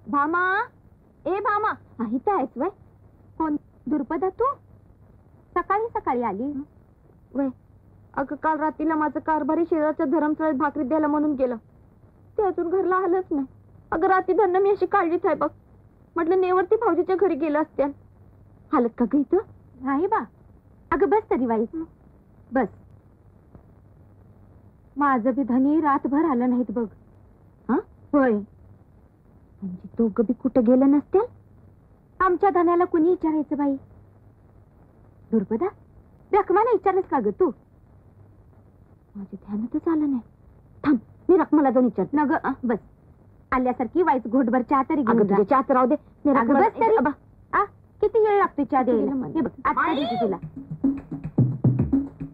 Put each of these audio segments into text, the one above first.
भामा, ए भामा, इथं आहेस वय? कोण? दुर्पदा तू? सकाळी सकाळी आली वय? अगं काल रात्रीला माझं कारभारी शेजारच्या धर्मशाळेत भाकरी द्यायला म्हणून गेलं, ते अजून घरला आलंच नाही. अगं रात्री धन्न मी अशी काळजीच आहे बघ. म्हटलं नेवरती भाऊजीच्या घरी गेलं असत्या. हालत का ग इथं? नाही बा. अगं बस तरी वाईस, बस. माझं बी धनी रातभर आलं नाहीत बघ. हा होय, म्हणजे दोघं बी कुठं गेलं नसत्या? आमच्या धन्याला कुणी विचारायचं बाई? दुर्पदा, रखमाला विचारलंस का ग तू? माझ्या ध्यानातच आलं नाही. थांब, मी रखमाला जाऊन विचार. न ग बस, आल्यासारखी वाईच घोटभर चहा तरी घेऊन जा. चहाच राहू दे. बस तरी. किती वेळ लागतो चहा द्यायला? हे बघ आता देते तुला.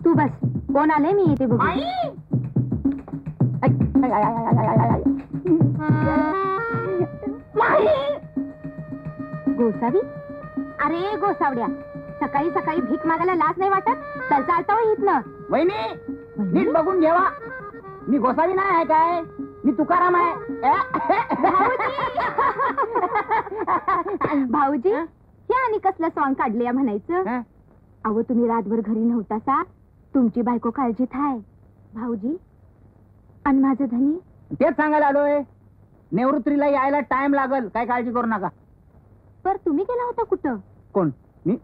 तू बस. कोण आलंय मी येते बघ. गोसावी, अरे गोसावड्या, सकाळी सकाळी भीक मागायला लाज नाही वाटत? चल चालता हो इथनं. वहिनी नीट बघून घेवा, मी गोसावी नाही आहे काय, मी तुकाराम आहे. भाऊजी, हे आणि कसलं सॉंग काढले म्हणायचं? अहो तुम्ही रातभर घरी नव्हता, तुमची बायको काळजीत आहे. भाऊजी आणि माझं धनी. तेच सांगायला आलोय, निवृत्तीला यायला टाइम लागल, काय काळजी करू नका. पर तुम्ही गेला होता कुठं? कोण? मी?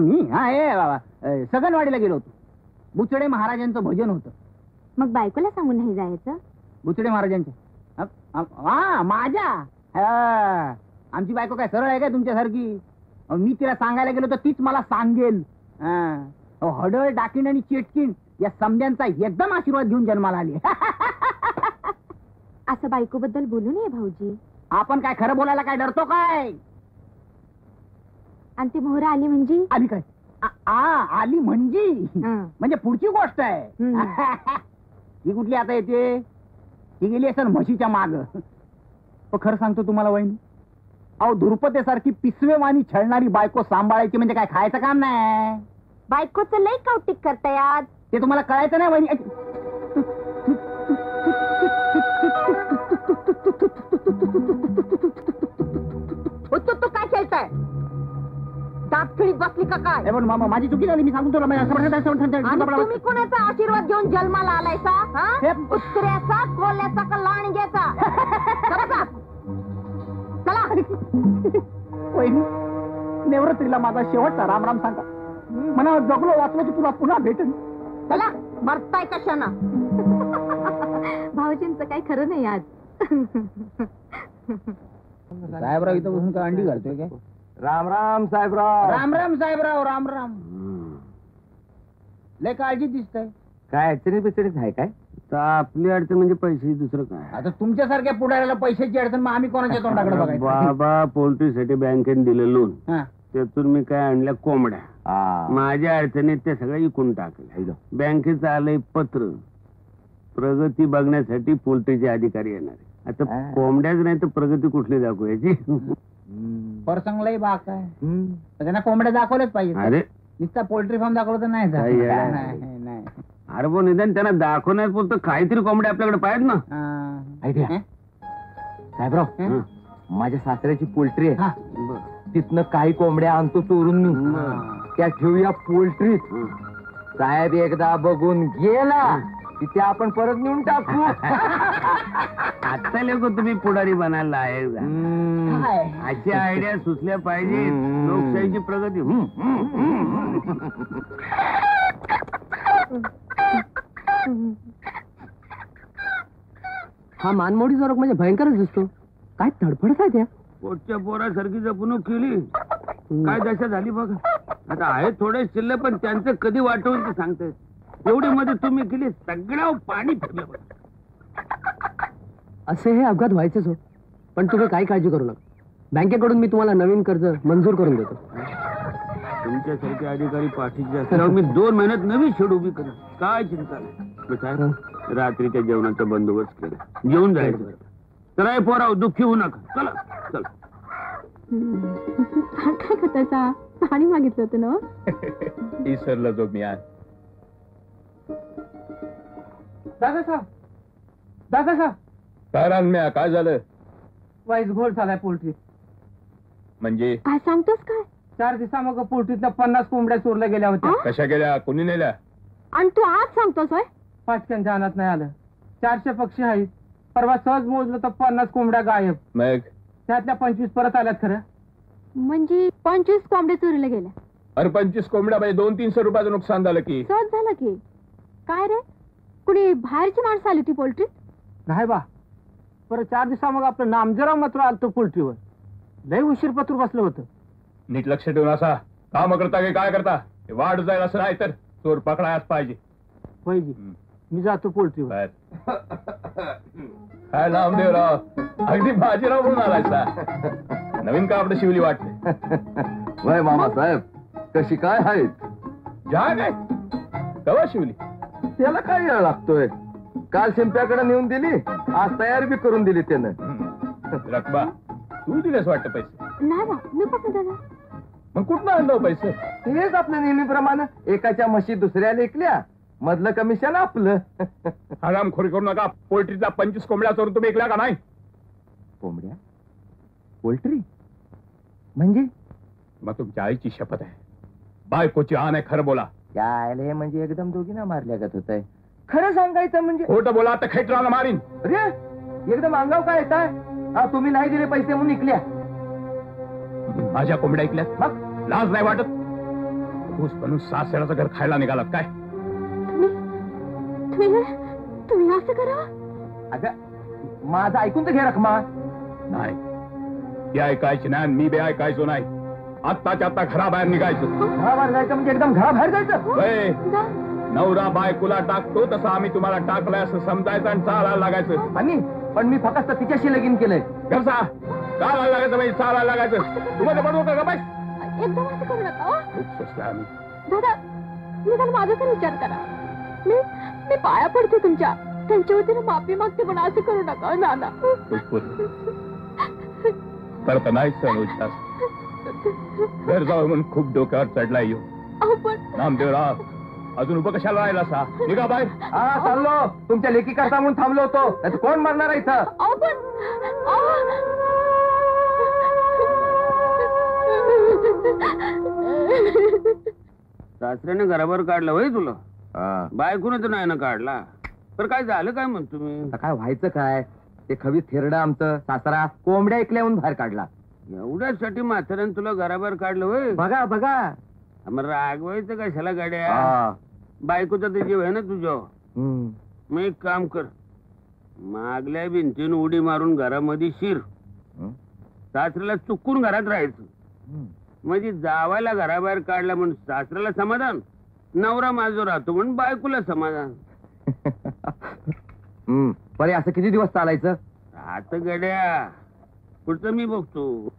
मी सगनवाडीला गेलो होतो. बुचडे महाराजांचं भजन होतं. मग बायकोला सांगून नाही जायचं? बुचडे महाराजांचे? माझ्या आमची बायको काय सरळ आहे काय तुमच्यासारखी? मी तिला सांगायला गेलो तर तीच मला सांगेल. हडळ, डाकीण आणि चेटकीण या समद्यांचा एकदम आशीर्वाद घेऊन जन्माला आली. असं बायको बद्दल बोलू नये भाऊजी. आपण काय खरं बोलायला काय डरतो काय? आणि ती मोहरा आली म्हणजे? आली काय? आली म्हणजे पुढची गोष्ट आहे. ही कुठली आता येते? ही गेली असेल म्हशीच्या माग. खरं सांगतो तुम्हाला वहिनी, अहो धुरपतेसारखी पिसवेवानी छळणारी बायको सांभाळायची म्हणजे काय खायचं काम नाही. बायकोचं लई कौतिक करताय आज. ते तुम्हाला कळायचं नाही वहिनी. तू काय खेळताय? दात खिळीत बसली का काय? मामा माझी चुकी झाली, मी सांगून तुला. तुम्ही कोणाचा आशीर्वाद घेऊन जन्माला आलायसा? कुत्र्याचा, कोल्याचा का लांडग्याचा? चला. वहिनी, निवृत्तीला माझा शेवटचा राम राम सांगा. मला जगलो वाचलो की तुला पुन्हा भेटेन. चला, मरताय कशानं? भाऊजींचं काही खरं नाही आज. साहेबराव इथं बसून का अंडी घालतोय काय? राम राम साहेबराव. राम राम साहेबराव. राम राम. लय काळजी दिसतंय. काय अडचणी बिचणीत आहे काय? आपली अडचण म्हणजे पैसे, दुसरं काय? आता तुमच्यासारख्या पुढाऱ्याला पैशाची अडचण, मग आम्ही कोणाच्या तोंडाकडे बघायचं? बाबा पोल्ट्रीसाठी बँकेने दिलं लोन, त्यातून मी काय आणल्या कोंबड्या. माझ्या अडचणीत ते सगळं इकून टाकलं. बँकेचं आलंय पत्र, प्रगती बघण्यासाठी पोल्ट्रीचे अधिकारी येणार. आता कोंबड्याच नाही तर प्रगती कुठली दाखवायची? परसंगलाही बाग काय त्यांना कोंबड्या दाखवल्याच पाहिजे. अरे नुसता पोल्ट्री फार्म दाखवलं तर नाही. अरे पण निदान त्यांना दाखवण्यात बोलतो काहीतरी कोंबड्या आपल्याकडे पाहिजेत ना. आयडिया साहेबराव, माझ्या सासऱ्याची पोल्ट्री आहे, तिथनं काही कोंबड्या आणतो चोरून मी, त्या ठेवूया पोल्ट्रीत. साहेब एकदा बघून गेला तिथे आपण परत नेऊन टाकू. आता लोक तुम्ही पुढारी बनायला आहे. अशी आयडिया सुचल्या पाहिजे. लोकशाहीची प्रगती. हा मानमोडी जोरक म्हणजे भयंकरच दिसतो. काय तडफडत आहे त्या पोटच्या पोरासारखी जपणूक केली, काय दशा झाली बघा. आता आहे थोडे शिल्लक, पण त्यांचं कधी वाटवून ते सांगताय. एवढी मध्ये तुम्ही केली, सगळ्या पाणी फिरलं. असे हे अपघात व्हायचेच हो, पण तुम्ही काही काळजी करू नका. बँकेकडून मी तुम्हाला नवीन कर्ज मंजूर करून देतो. तुमच्यासारखे अधिकारी पाठीचे असल्यावर मी 2 महिन्यात नवी शेड उभी करेन. काय चिंता नाही. रात्रीच्या जेवणाचा बंदोबस्त केला, जेवून जायचं. चला पोराव, दुःखी होऊ नका. चला चला. काय करतायचा? पाणी मागितलं होतं ना? विसरला जो मी आज. दादा साहेब, दादा साहेब. काय रानम्या, काय झालं? वाईस घोळ झालाय पोल्ट्रीत. म्हणजे काय सांगतोस काय? 4 दिवसामागं पोल्ट्रीतल्या 50 कोंबड्या चोरल्या गेल्या होत्या. कशा गेल्या, कोणी नेल्या? आणि तू आज सांगतोस होय? पाचक्यांच्या अनात नाही आलं. 400 पक्षी आहेत. परवा सहज मोजलं तर 50 कोंबड्या गायब. मग त्यातल्या 25 परत आल्यात. खरं म्हणजे 25 कोंबड्या चोरीला गेल्या. अरे 25 कोंबड्या म्हणजे 200-300 रुपयाचं नुकसान झालं की. सहज झालं की. काय रे, कुणी बाहेरची माणसं आली होती पोल्ट्रीत? नाही बा. परत 4 दिवसामागं आपलं नामजरा मात्र आलतो पोल्ट्रीवर. लय उशीर पत्र बसलं होतं. नीट लक्ष ठेवून असा काम करता की काय करता, हे वाढ जाईल असं नाही तर चोर पकडायच पाहिजे. पाहिजे. मी जातो पोल्ट्रीवर. बर. काय नामदेवराव, अगदी बाजीराव म्हणून आलायचा. नवीन कापड शिवली वाटते. वय मामासाहेब, कशी काय आहेत? जा काय कवा शिवली? त्याला काय वेळ लागतोय? काल शिंप्याकडे नेऊन दिली, आज तयारी बी करून दिली त्यानं. रकबा तू दिलेस वाटतं पैसे? नाही बा, मी कुठं देणार? मग कुठनं आणलं पैसे? हेच आपलं नेहमीप्रमाणे एकाच्या म्हशी दुसऱ्या लेखल्या, मधलं कमिशन आपलं. हरामखोरी करू नका. पोल्ट्रीचा 25 कोंबड्या चोरून तुम्ही ऐकल्या का नाही? कोंबड्या? पोल्ट्री म्हणजे? मग तुमच्या आईची शपथ आहे, बायकोची आण आहे, खरं बोला. यायले म्हणजे एकदम दोघींना मारल्यागत होत आहे. खरं सांगायचं म्हणजे? खोटं बोला तर खेटराला मारीन. अरे एकदम अंगाव काय येताय? हा, तुम्ही नाही दिले पैसे म्हणून निघल्या. माझ्या कोंबड्या ऐकल्यात, मग लाज नाही वाटत? ऊस बनून सासऱ्याचं घर खायला निघालात काय? तुम्ही असं करा? अगं माझं ऐकून तर घे रखमा. नाही, ती ऐकायची नाही, मी बी ऐकायचो नाही. आत्ताच्या आता घराबाहेर निघायचं. घराबाहेर जायचं म्हणजे एकदम घराबाहेर जायचं? होय. जा. नवरा बायकोला टाकतो तसं आम्ही तुम्हाला टाकलंय असं समजायचं आणि चालायला लागायचं. आणि पण मी फक्त तिच्याशी लगीन केलंय. कसा चालायला लागायचं म्हणजे चालायला लागायचं. तुम्हाला बनवू का बाई? एकदम असं करू नका हो. खूप स्वस्त आहे आम्ही. दादा, निदान माझा तर विचार करा. मी पाया पडते तुमच्या. त्यांच्या वतीनं माफी मागते, पण असं करू नका नाना. तर नाही सण उच्चास घर जाऊ म्हणून खूप डोक्यावर चढला येऊ. पण नामदेवराव, अजून उभं कशाला राहिला असा? निघा बाहेर. हा चाललो. तुमच्या लेखी करता म्हणून थांबलो होतो. नाहीतर कोण मारणार आहे इथं? सासऱ्याने घराबाहेर काढलं होय तुला? बायकोनं तर नाही ना काढला. तर काय झालं काय म्हणतो मी? आता काय व्हायचं काय? ते खवी थेरडा आमचं सासरा कोंबड्या ऐकल्या म्हणून बाहेर काढला. एवढ्यासाठी म्हाताऱ्यानं तुला घराबाहेर काढलं होय? बघा बघा. मग रागवायचं कशाला गाड्या? बायकोचा तर जीव आहे ना तुझ्या. मग एक काम कर, मागल्या भिंतीन उडी मारून घरामध्ये शिर. सासऱ्याला चुकून घरात राहायचं. म्हणजे जावायला घराबाहेर काढला म्हणून सासऱ्याला समाधान, नवरा माझो राहतो म्हणून बायकोला समाधान. बरे असं किती दिवस चालायचं? आता गड्या पुढचं मी बघतो.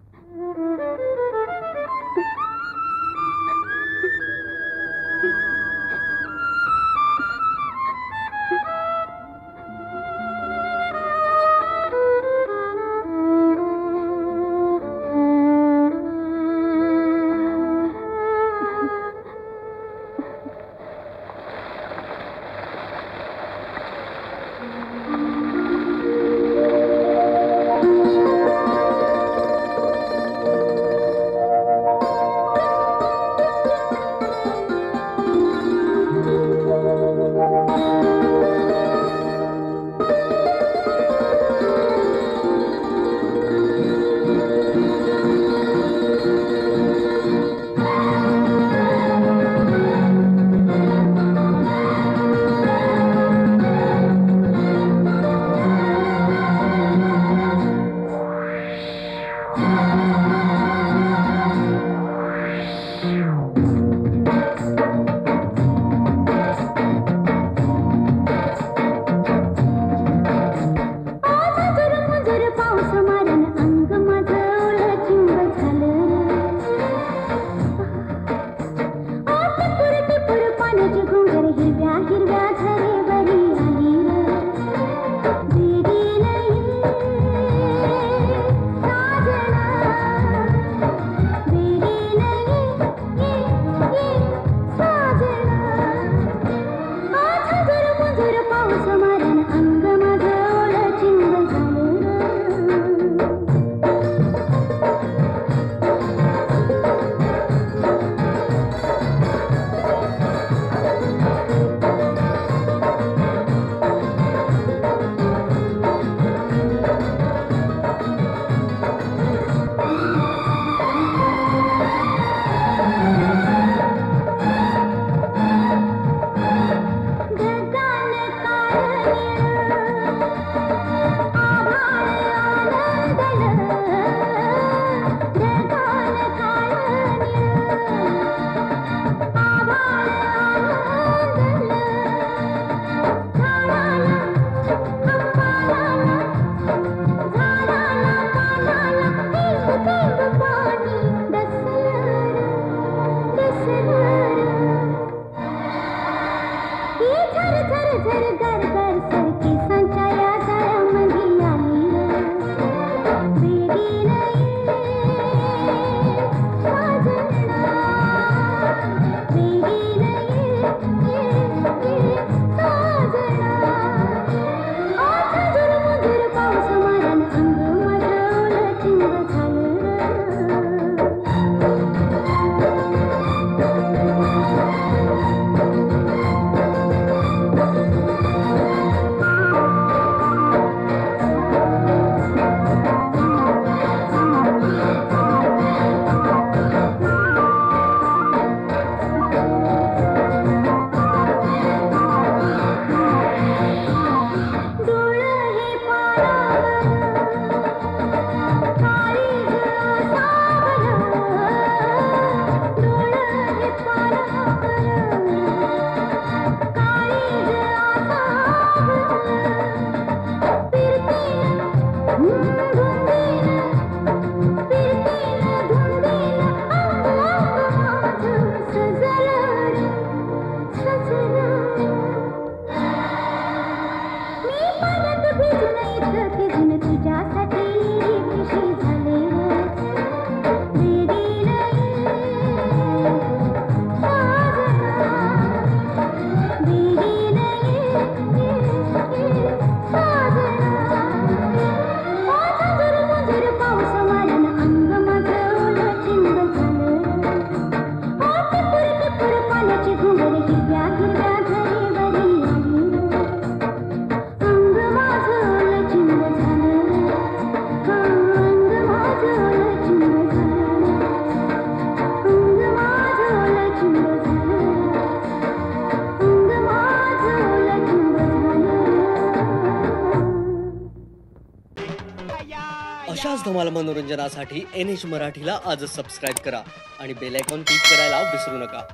अशाच धमाल मनोरंजनासाठी NH मराठीला आजच सबस्क्राईब करा आणि बेल आयकॉन क्लिक करायला विसरू नका.